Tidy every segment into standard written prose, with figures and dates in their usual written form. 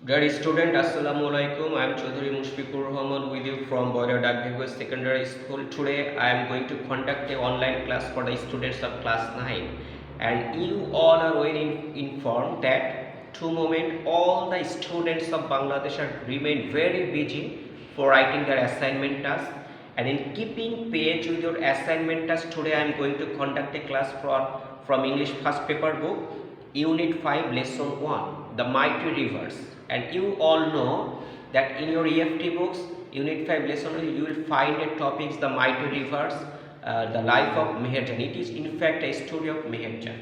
Dear student, Assalamu alaikum. I am Chaudhary Mushfiqur Rahman with you from Boiler Dak Bhegos Secondary School. Today I am going to conduct a online class for the students of class 9, and you all are well informed that to moment all the students of Bangladesh are remain very busy for writing their assignment tasks, and in keeping pace with your assignment tasks today I am going to conduct a class from English first paper book Unit 5 Lesson 1 The Mighty Rivers. And you all know that in your EFT books Unit 5 Lesson 1 you will find a topics The Mighty Rivers, the life of Meherjan. It is in fact a story of Meherjan.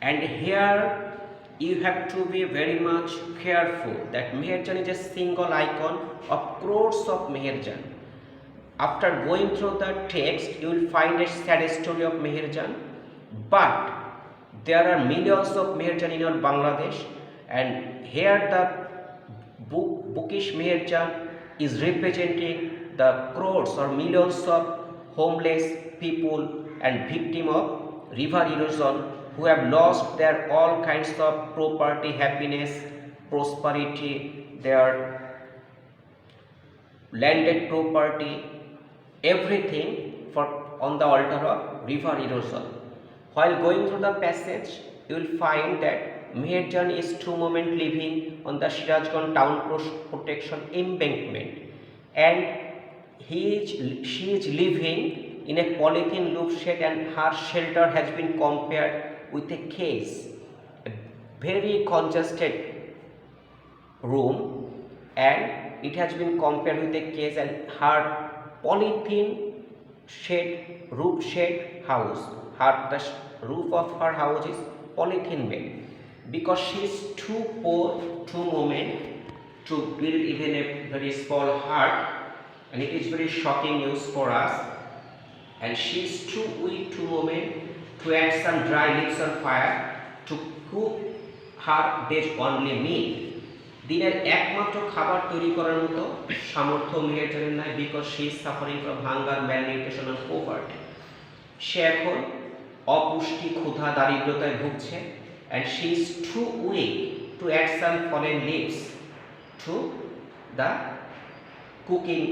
And here you have to be very much careful that Meherjan is a single icon of crores of Meherjan. After going through the text, you will find a sad story of Meherjan, but there are millions of Meherjan in our Bangladesh, and here the bookish Meherjan is representing the crores or millions of homeless people and victim of river erosion who have lost their all kinds of property, happiness, prosperity, their landed property, everything for on the altar of river erosion. While going through the passage, you will find that Meherjan is two moment living on the Sirajganj town protection embankment, and she is living in a polythene roof shed, and her shelter has been compared with a case, a very congested room, and it has been compared with a case, and her polythene roof shed house, the roof of her house is polythene made, because she is too poor to moment to build even a very small hut, and it is very shocking news for us, and she is too weak to moment to add some dry leaves on fire to cook her days only meal. দিনের একমাত্র খাবার তৈরি করার মতো সামর্থ্য মেহেরজানের নাই, because she is suffering from hunger, malnutrition and poverty. সে এখন অপুষ্টি, ক্ষুধা, দারিদ্রতায় ভুগছে, and she is too weak to add some fallen leaves to the cooking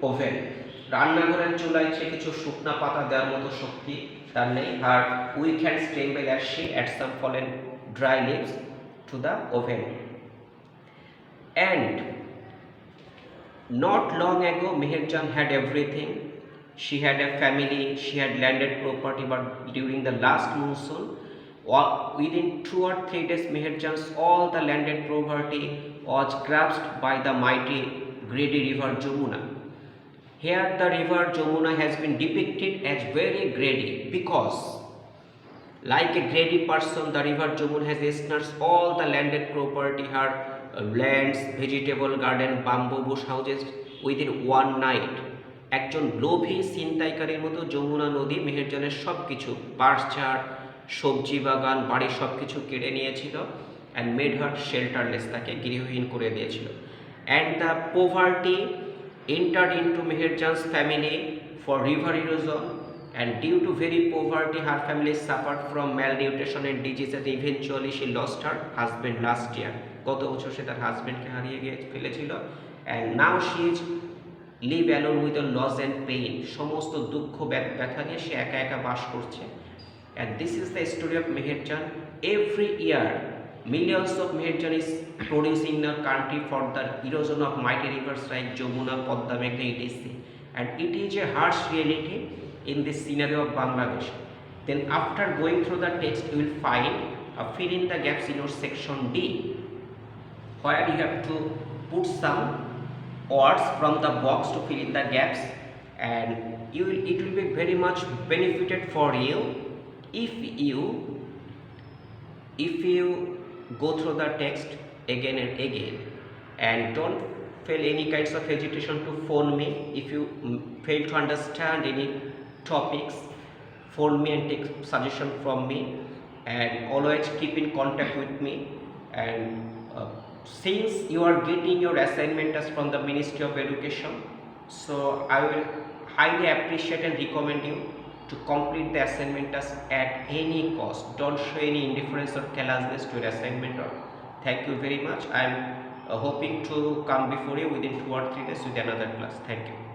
oven. রান্নাঘরের চুলায় সে কিছু শুকনা পাতা দেওয়ার মতো শক্তি তার নেই। Her weak hand tremble as she add some fallen dry leaves to the oven. And not long ago, Meherjan had everything. She had a family, she had landed property, but during the last monsoon, within 2 or 3 days, Meherjan's all the landed property was grasped by the mighty greedy river Jamuna. Here the river Jamuna has been depicted as very greedy, because like a greedy person, the river Jamuna has snatched all the landed property, her lands, vegetable garden, bamboo bush houses within one night. একজন লোভী ছিনতাইকারীর মতো যমুনা নদী মেহেরজানের সব কিছু, বাঁশঝাড়, সবজি বাগান, বাড়ি সব কিছু কেড়ে নিয়েছিল, অ্যান্ড মেড হার শেল্টারলেস, তাকে গৃহহীন করে দিয়েছিল। And the poverty entered into Meherjan's family for river erosion, and due to very poverty her family suffered from malnutrition and disease, and eventually she lost her husband last year. গত বছর সে তার হাজবেন্ডকে হারিয়ে ফেলেছিল, and now she is live alone with the loss and pain, সমস্ত দুঃখ ব্যথা নিয়ে সে একা একা বাস করছে। and this is the story of Meherjan. Every year millions of Meherjan is producing in our country for the erosion of mighty rivers like Jamuna, Podda, Meghna, etc. and it is a harsh reality in this scenario of Bangladesh. Then after going through the text you will find fill in the gaps in your section D, where you have to put some words from the box to fill in the gaps, and it will be very much benefited for you if you go through the text again and again, and don't feel any kinds of hesitation to phone me if you fail to understand any topics. Phone me and take suggestion from me, and always keep in contact with me. And since you are getting your assignment as from the Ministry of Education, so I will highly appreciate and recommend you to complete the assignment task at any cost. Don't show any indifference or carelessness to your assignment. Thank you very much. I am hoping to come before you within 2 or 3 days with another class. Thank you.